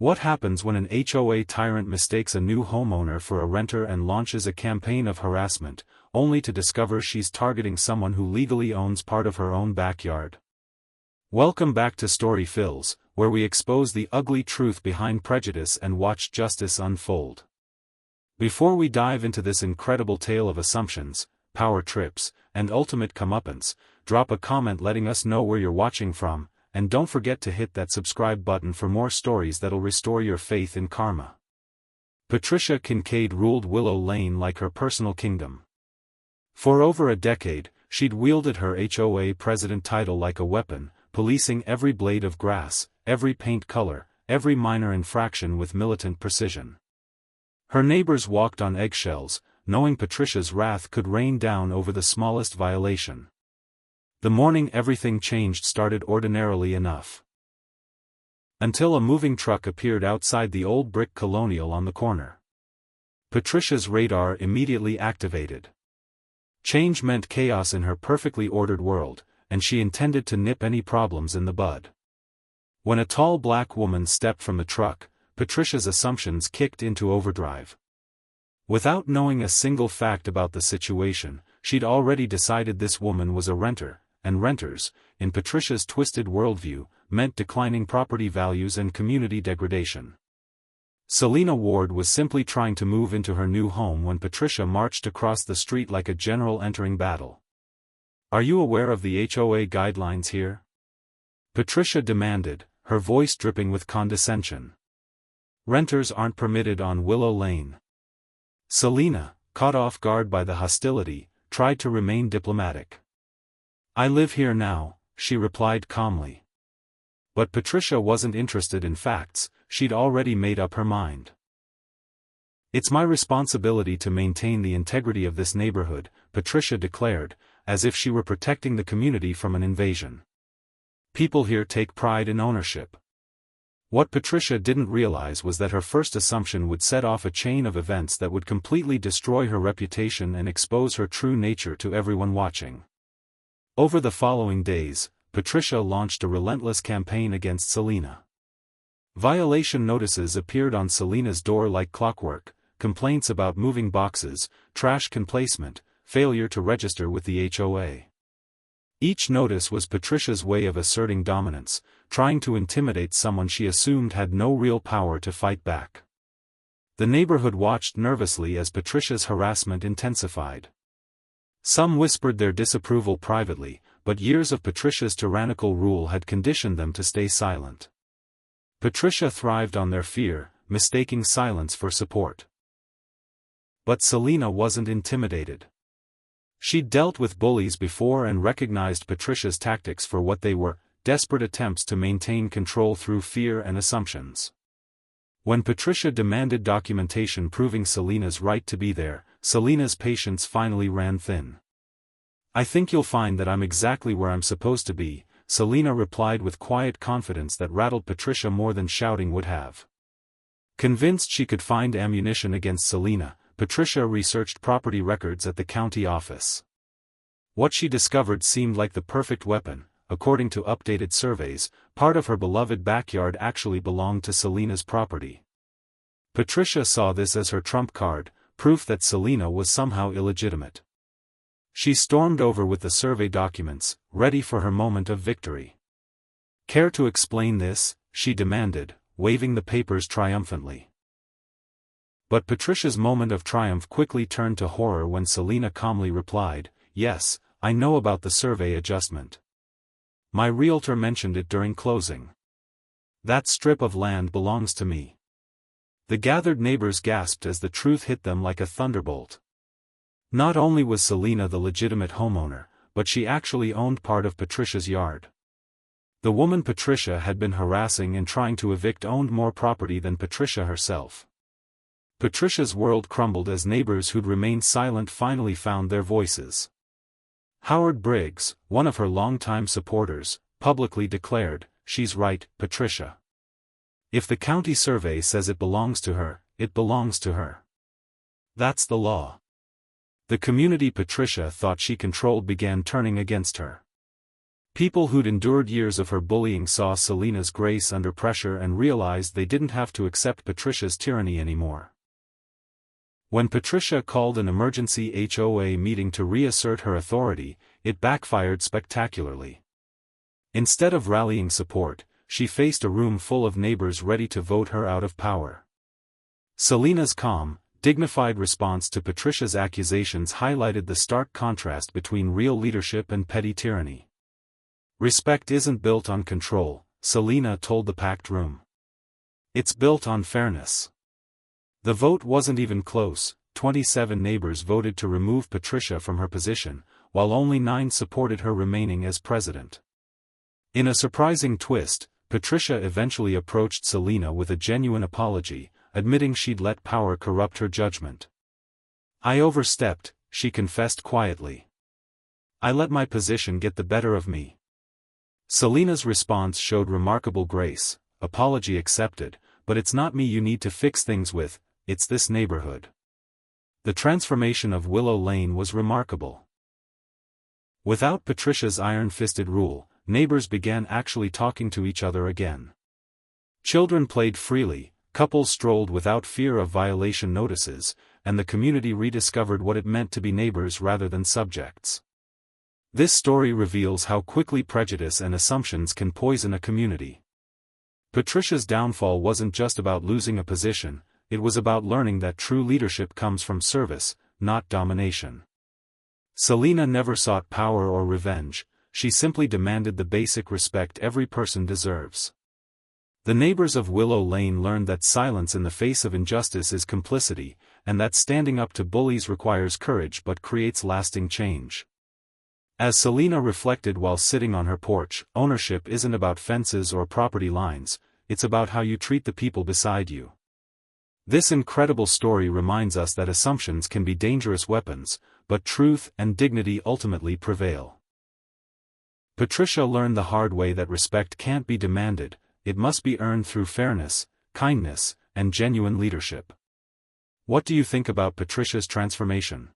What happens when an HOA tyrant mistakes a new homeowner for a renter and launches a campaign of harassment, only to discover she's targeting someone who legally owns part of her own backyard? Welcome back to Story Fills, where we expose the ugly truth behind prejudice and watch justice unfold. Before we dive into this incredible tale of assumptions, power trips, and ultimate comeuppance, drop a comment letting us know where you're watching from, and don't forget to hit that subscribe button for more stories that'll restore your faith in karma. Patricia Kincaid ruled Willow Lane like her personal kingdom. For over a decade, she'd wielded her HOA president title like a weapon, policing every blade of grass, every paint color, every minor infraction with militant precision. Her neighbors walked on eggshells, knowing Patricia's wrath could rain down over the smallest violation. The morning everything changed started ordinarily enough. Until a moving truck appeared outside the old brick colonial on the corner. Patricia's radar immediately activated. Change meant chaos in her perfectly ordered world, and she intended to nip any problems in the bud. When a tall black woman stepped from the truck, Patricia's assumptions kicked into overdrive. Without knowing a single fact about the situation, she'd already decided this woman was a renter, and renters, in Patricia's twisted worldview, meant declining property values and community degradation. Selena Ward was simply trying to move into her new home when Patricia marched across the street like a general entering battle. "Are you aware of the HOA guidelines here?" Patricia demanded, her voice dripping with condescension. "Renters aren't permitted on Willow Lane." Selena, caught off guard by the hostility, tried to remain diplomatic. "I live here now," she replied calmly. But Patricia wasn't interested in facts, she'd already made up her mind. "It's my responsibility to maintain the integrity of this neighborhood," Patricia declared, as if she were protecting the community from an invasion. "People here take pride in ownership." What Patricia didn't realize was that her first assumption would set off a chain of events that would completely destroy her reputation and expose her true nature to everyone watching. Over the following days, Patricia launched a relentless campaign against Selena. Violation notices appeared on Selena's door like clockwork, complaints about moving boxes, trash placement, failure to register with the HOA. Each notice was Patricia's way of asserting dominance, trying to intimidate someone she assumed had no real power to fight back. The neighborhood watched nervously as Patricia's harassment intensified. Some whispered their disapproval privately, but years of Patricia's tyrannical rule had conditioned them to stay silent. Patricia thrived on their fear, mistaking silence for support. But Selena wasn't intimidated. She'd dealt with bullies before and recognized Patricia's tactics for what they were, desperate attempts to maintain control through fear and assumptions. When Patricia demanded documentation proving Selena's right to be there, Selena's patience finally ran thin. "I think you'll find that I'm exactly where I'm supposed to be," Selena replied with quiet confidence that rattled Patricia more than shouting would have. Convinced she could find ammunition against Selena, Patricia researched property records at the county office. What she discovered seemed like the perfect weapon. According to updated surveys, part of her beloved backyard actually belonged to Selena's property. Patricia saw this as her trump card, proof that Selena was somehow illegitimate. She stormed over with the survey documents, ready for her moment of victory. "Care to explain this?" she demanded, waving the papers triumphantly. But Patricia's moment of triumph quickly turned to horror when Selena calmly replied, "Yes, I know about the survey adjustment. My realtor mentioned it during closing. That strip of land belongs to me." The gathered neighbors gasped as the truth hit them like a thunderbolt. Not only was Selena the legitimate homeowner, but she actually owned part of Patricia's yard. The woman Patricia had been harassing and trying to evict owned more property than Patricia herself. Patricia's world crumbled as neighbors who'd remained silent finally found their voices. Howard Briggs, one of her longtime supporters, publicly declared, "She's right, Patricia. If the county survey says it belongs to her, it belongs to her. That's the law." The community Patricia thought she controlled began turning against her. People who'd endured years of her bullying saw Selena's grace under pressure and realized they didn't have to accept Patricia's tyranny anymore. When Patricia called an emergency HOA meeting to reassert her authority, it backfired spectacularly. Instead of rallying support, she faced a room full of neighbors ready to vote her out of power. Selena's calm, dignified response to Patricia's accusations highlighted the stark contrast between real leadership and petty tyranny. "Respect isn't built on control," Selena told the packed room. "It's built on fairness." The vote wasn't even close. 27 neighbors voted to remove Patricia from her position, while only 9 supported her remaining as president. In a surprising twist, Patricia eventually approached Selena with a genuine apology, admitting she'd let power corrupt her judgment. "I overstepped," she confessed quietly. "I let my position get the better of me." Selena's response showed remarkable grace. "Apology accepted, but it's not me you need to fix things with, it's this neighborhood." The transformation of Willow Lane was remarkable. Without Patricia's iron-fisted rule, neighbors began actually talking to each other again. Children played freely, couples strolled without fear of violation notices, and the community rediscovered what it meant to be neighbors rather than subjects. This story reveals how quickly prejudice and assumptions can poison a community. Patricia's downfall wasn't just about losing a position, it was about learning that true leadership comes from service, not domination. Selena never sought power or revenge, she simply demanded the basic respect every person deserves. The neighbors of Willow Lane learned that silence in the face of injustice is complicity, and that standing up to bullies requires courage but creates lasting change. As Selena reflected while sitting on her porch, ownership isn't about fences or property lines, it's about how you treat the people beside you. This incredible story reminds us that assumptions can be dangerous weapons, but truth and dignity ultimately prevail. Patricia learned the hard way that respect can't be demanded, it must be earned through fairness, kindness, and genuine leadership. What do you think about Patricia's transformation?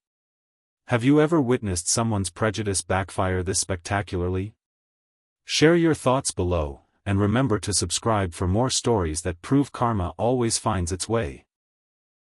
Have you ever witnessed someone's prejudice backfire this spectacularly? Share your thoughts below, and remember to subscribe for more stories that prove karma always finds its way.